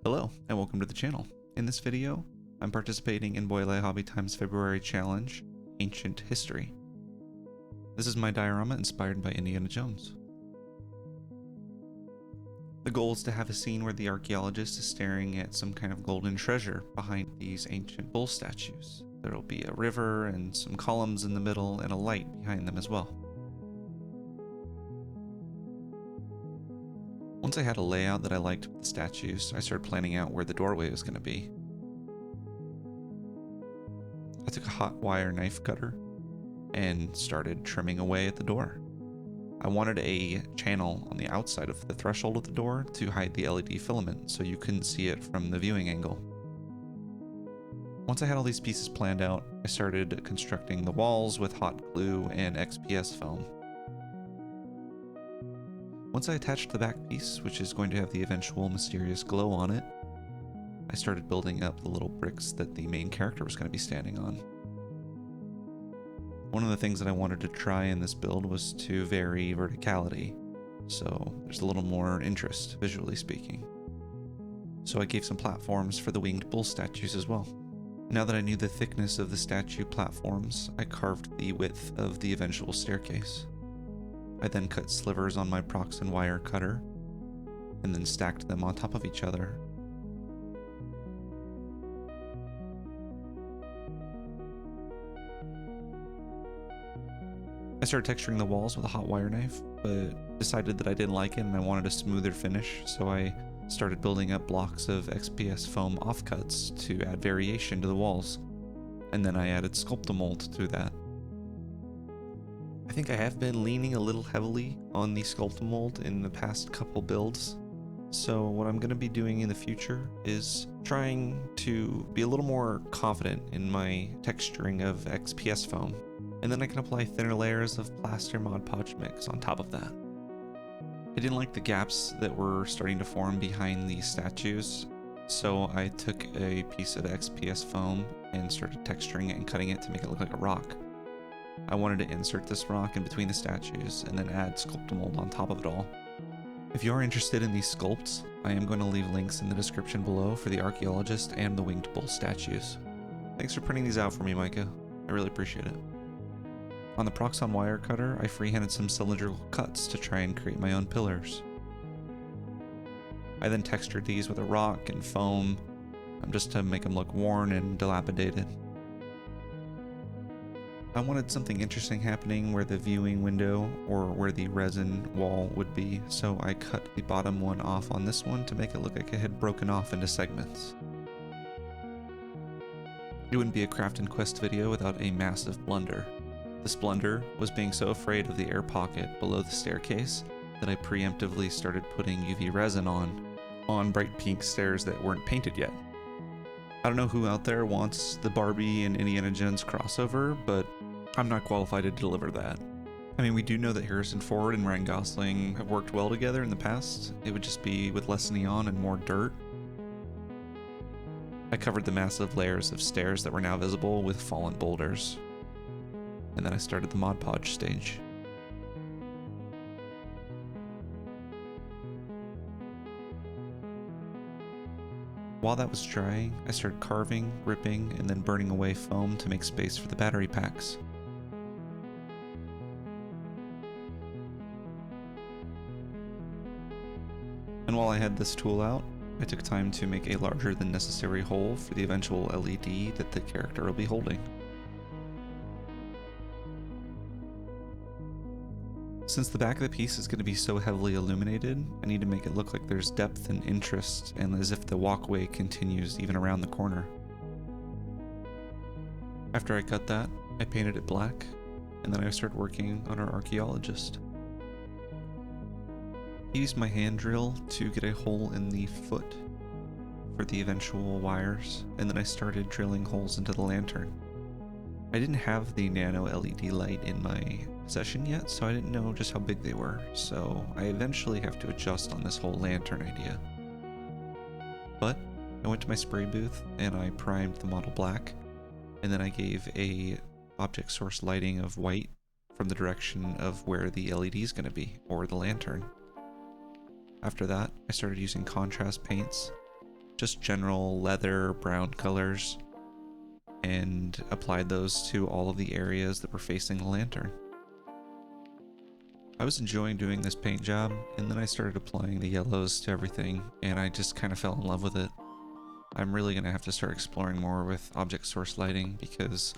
Hello, and welcome to the channel. In this video, I'm participating in Boile Hobby Time's February challenge, Ancient History. This is my diorama inspired by Indiana Jones. The goal is to have a scene where the archaeologist is staring at some kind of golden treasure behind these ancient bull statues. There'll be a river and some columns in the middle and a light behind them as well. Once I had a layout that I liked with the statues, I started planning out where the doorway was going to be. I took a hot wire knife cutter and started trimming away at the door. I wanted a channel on the outside of the threshold of the door to hide the LED filament so you couldn't see it from the viewing angle. Once I had all these pieces planned out, I started constructing the walls with hot glue and XPS foam. Once I attached the back piece, which is going to have the eventual mysterious glow on it, I started building up the little bricks that the main character was going to be standing on. One of the things that I wanted to try in this build was to vary verticality, so there's a little more interest, visually speaking. So I gave some platforms for the winged bull statues as well. Now that I knew the thickness of the statue platforms, I carved the width of the eventual staircase. I then cut slivers on my proxon wire cutter, and then stacked them on top of each other. I started texturing the walls with a hot wire knife, but decided that I didn't like it and I wanted a smoother finish, so I started building up blocks of XPS foam offcuts to add variation to the walls, and then I added sculptamold to that. I think I have been leaning a little heavily on the sculptamold in the past couple builds, so what I'm going to be doing in the future is trying to be a little more confident in my texturing of XPS foam, and then I can apply thinner layers of plaster Mod Podge mix on top of that. I didn't like the gaps that were starting to form behind these statues, so I took a piece of XPS foam and started texturing it and cutting it to make it look like a rock. I wanted to insert this rock in between the statues and then add sculptamold on top of it all. If you are interested in these sculpts, I am going to leave links in the description below for the archaeologist and the winged bull statues. Thanks for printing these out for me, Micah. I really appreciate it. On the proxon wire cutter, I freehanded some cylindrical cuts to try and create my own pillars. I then textured these with a rock and foam, just to make them look worn and dilapidated. I wanted something interesting happening where the viewing window or where the resin wall would be, so I cut the bottom one off on this one to make it look like it had broken off into segments. It wouldn't be a Craft and Quest video without a massive blunder. This blunder was being so afraid of the air pocket below the staircase that I preemptively started putting UV resin on bright pink stairs that weren't painted yet. I don't know who out there wants the Barbie and Indiana Jones crossover, but I'm not qualified to deliver that. I mean, we do know that Harrison Ford and Ryan Gosling have worked well together in the past. It would just be with less neon and more dirt. I covered the massive layers of stairs that were now visible with fallen boulders. And then I started the Mod Podge stage. While that was drying, I started carving, ripping, and then burning away foam to make space for the battery packs. And while I had this tool out, I took time to make a larger than necessary hole for the eventual LED that the character will be holding. Since the back of the piece is going to be so heavily illuminated, I need to make it look like there's depth and interest, and as if the walkway continues even around the corner. After I cut that, I painted it black, and then I started working on our archaeologist. I used my hand drill to get a hole in the foot for the eventual wires, and then I started drilling holes into the lantern. I didn't have the nano LED light in my possession yet, so I didn't know just how big they were, so I eventually have to adjust on this whole lantern idea. But I went to my spray booth and I primed the model black, and then I gave a object source lighting of white from the direction of where the LED is going to be, or the lantern. After that, I started using contrast paints just general leather brown colors, and applied those to all of the areas that were facing the lantern. I was enjoying doing this paint job, and then I started applying the yellows to everything, and I just kind of fell in love with it. I'm really going to have to start exploring more with object source lighting because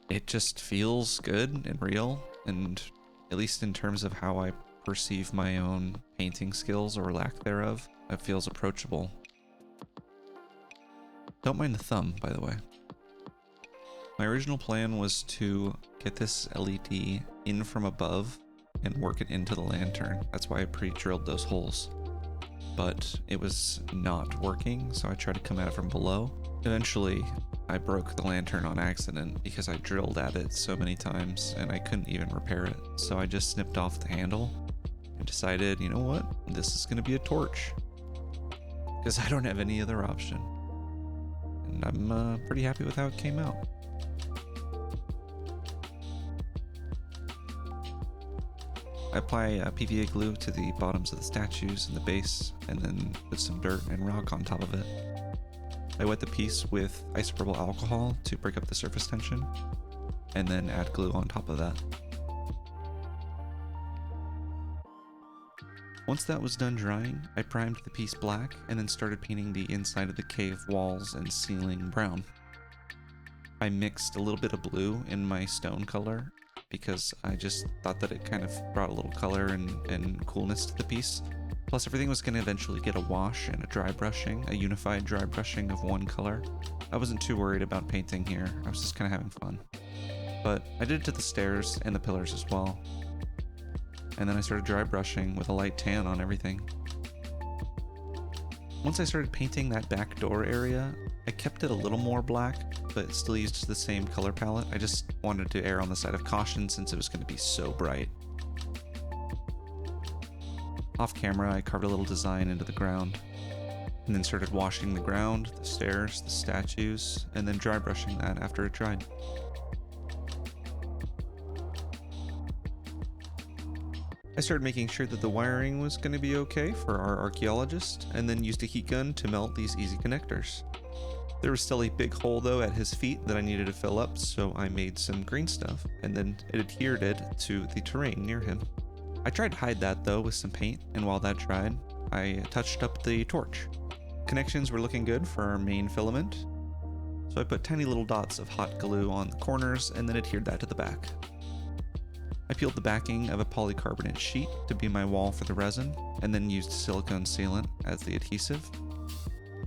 it just feels good and real, and at least in terms of how I perceive my own painting skills or lack thereof, it feels approachable. Don't mind the thumb, by the way. My original plan was to get this LED in from above and work it into the lantern. That's why I pre-drilled those holes. But it was not working, so I tried to come at it from below. Eventually, I broke the lantern on accident because I drilled at it so many times and I couldn't even repair it. So I just snipped off the handle and decided, you know what, this is gonna be a torch. Because I don't have any other option. And I'm pretty happy with how it came out. I apply PVA glue to the bottoms of the statues and the base, and then put some dirt and rock on top of it. I wet the piece with isopropyl alcohol to break up the surface tension, and then add glue on top of that. Once that was done drying, I primed the piece black and then started painting the inside of the cave walls and ceiling brown. I mixed a little bit of blue in my stone color because I just thought that it kind of brought a little color and coolness to the piece. Plus everything was going to eventually get a wash and a dry brushing, a unified dry brushing of one color. I wasn't too worried about painting here, I was just kind of having fun. But I did it to the stairs and the pillars as well. And then I started dry brushing with a light tan on everything. Once I started painting that back door area, I kept it a little more black, but still used the same color palette. I just wanted to err on the side of caution since it was going to be so bright. Off camera, I carved a little design into the ground, and then started washing the ground, the stairs, the statues, and then dry brushing that after it dried. I started making sure that the wiring was going to be okay for our archaeologist, and then used a heat gun to melt these easy connectors. There was still a big hole though at his feet that I needed to fill up, so I made some green stuff, and then it adhered it to the terrain near him. I tried to hide that though with some paint, and while that dried, I touched up the torch. Connections were looking good for our main filament, so I put tiny little dots of hot glue on the corners and then adhered that to the back. I peeled the backing of a polycarbonate sheet to be my wall for the resin, and then used silicone sealant as the adhesive.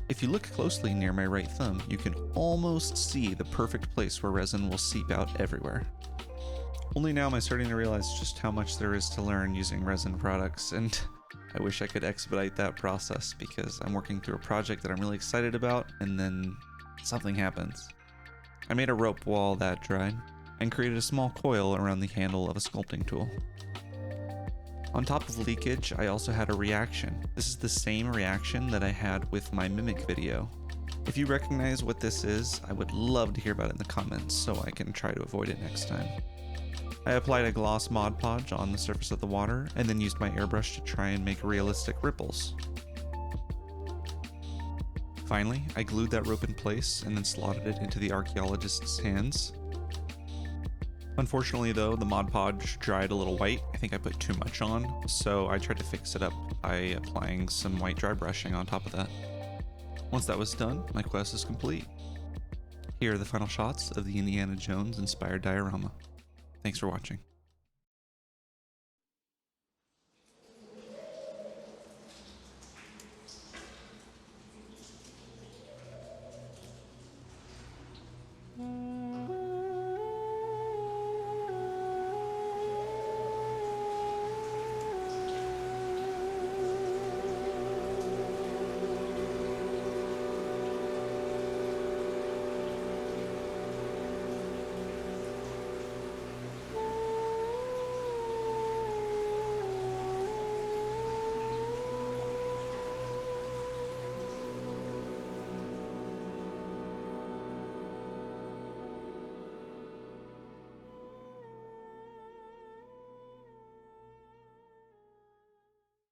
If you look closely near my right thumb, you can almost see the perfect place where resin will seep out everywhere. Only now am I starting to realize just how much there is to learn using resin products, and I wish I could expedite that process because I'm working through a project that I'm really excited about, and then something happens. I made a rope while that dried, and created a small coil around the handle of a sculpting tool. On top of leakage, I also had a reaction. This is the same reaction that I had with my mimic video. If you recognize what this is, I would love to hear about it in the comments so I can try to avoid it next time. I applied a gloss Mod Podge on the surface of the water, and then used my airbrush to try and make realistic ripples. Finally, I glued that rope in place and then slotted it into the archaeologist's hands. Unfortunately though, the Mod Podge dried a little white. I think I put too much on, so I tried to fix it up by applying some white dry brushing on top of that. Once that was done, my quest is complete. Here are the final shots of the Indiana Jones inspired diorama. Thanks for watching.